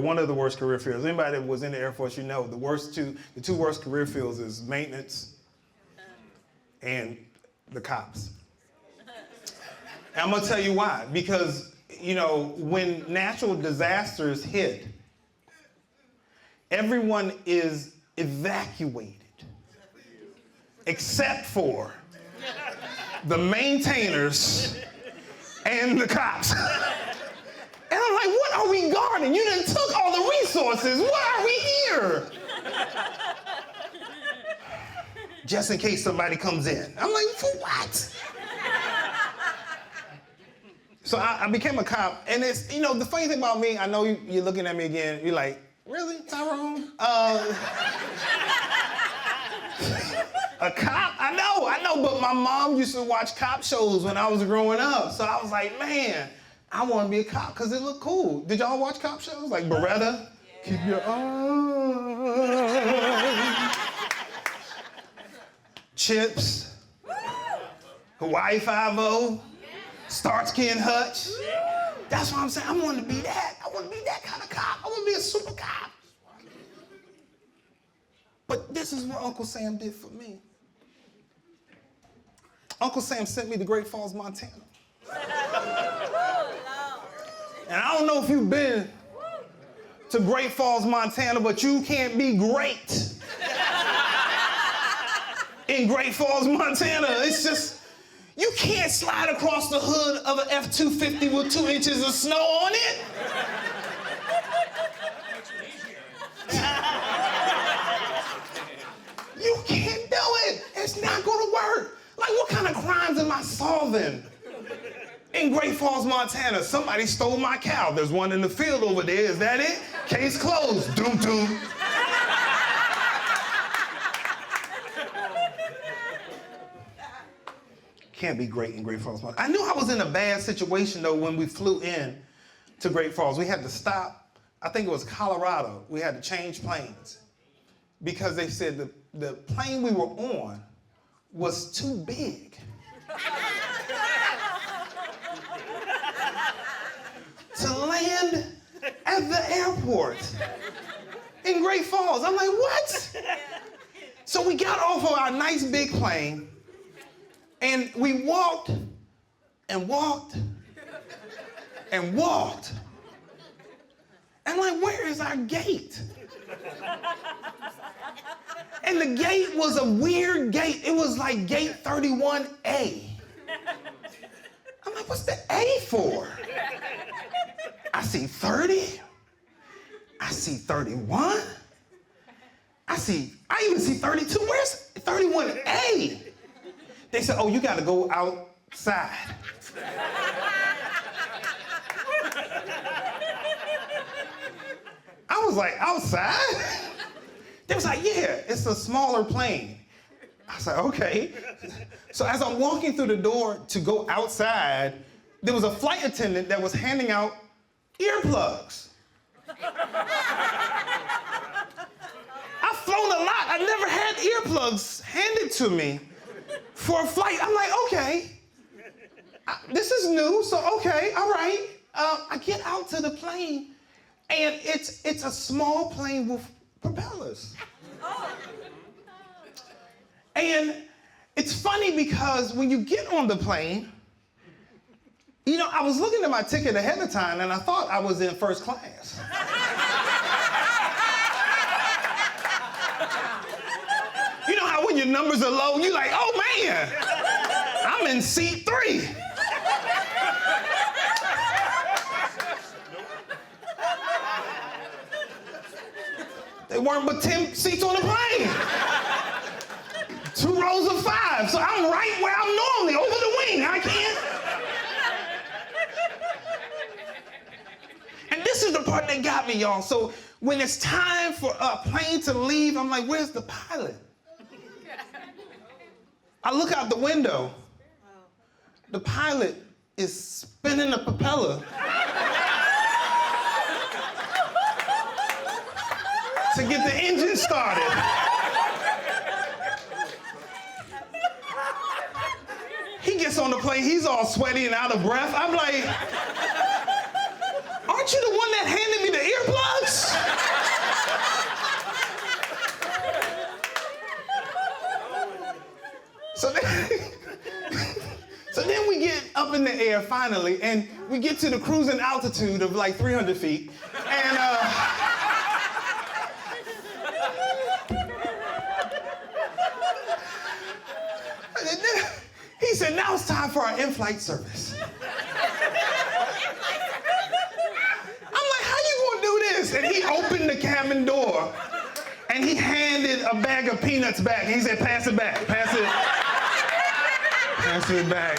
one of the worst career fields. Anybody that was in the Air Force, you know, the two worst career fields is maintenance and the cops. And I'm gonna tell you why. Because, you know, when natural disasters hit, everyone is evacuated except for the maintainers and the cops. And I'm like, what are we guarding? You done took all the resources. Why are we here? Just in case somebody comes in. I'm like, for what? So I became a cop, and it's, you know, the funny thing about me, I know you're looking at me again, you're like, really, Tyrone? A cop? I know, but my mom used to watch cop shows when I was growing up, so I was like, man, I want to be a cop because it looked cool. Did y'all watch cop shows? Like Beretta? Yeah. Keep your eyes. Chips. Hawaii Five-0. Starsky and Hutch. That's what I'm saying. I want to be that. I want to be that kind of cop. I want to be a super cop. But this is what Uncle Sam did for me. Uncle Sam sent me to Great Falls, Montana. And I don't know if you've been to Great Falls, Montana, but you can't be great in Great Falls, Montana. It's just, you can't slide across the hood of an F-250 with 2 inches of snow on it. You can't do it. It's not gonna work. Like, what kind of crimes am I solving in Great Falls, Montana? Somebody stole my cow. There's one in the field over there. Is that it? Case closed. Doom, doom. Can't be great in Great Falls, Montana. I knew I was in a bad situation, though, when we flew in to Great Falls. We had to stop, I think it was Colorado. We had to change planes because they said the plane we were on was too big. To land at the airport in Great Falls. I'm like, what? So we got off of our nice big plane and we walked and walked and walked. And like, where is our gate? And the gate was a weird gate. It was like gate 31A. I'm like, what's the A for? I see 30. I see 31. I even see 32. Where's 31A? They said, oh, you gotta go outside. I was like, outside? They was like, yeah, it's a smaller plane. I was like, okay. So as I'm walking through the door to go outside, there was a flight attendant that was handing out earplugs. I've flown a lot. I never had earplugs handed to me for a flight. I'm like, okay, this is new, so okay, all right. I get out to the plane, and it's a small plane with propellers. And it's funny because when you get on the plane, you know, I was looking at my ticket ahead of time and I thought I was in first class. You know how when your numbers are low, you're like, oh man, I'm in seat 3. There weren't but 10 seats on the plane. 2 rows of 5, so I'm right where I'm normally, over the wing. I can't. And this is the part that got me, y'all. So when it's time for a plane to leave, I'm like, where's the pilot? I look out the window. The pilot is spinning the propeller to get the engine started. He gets on the plane, he's all sweaty and out of breath. I'm like, aren't you the one that handed me the earplugs? air finally, and we get to the cruising altitude of like 300 feet, and he said, now it's time for our in-flight service. I'm like, how you gonna do this? And he opened the cabin door, and he handed a bag of peanuts back. He said, pass it back, pass it back.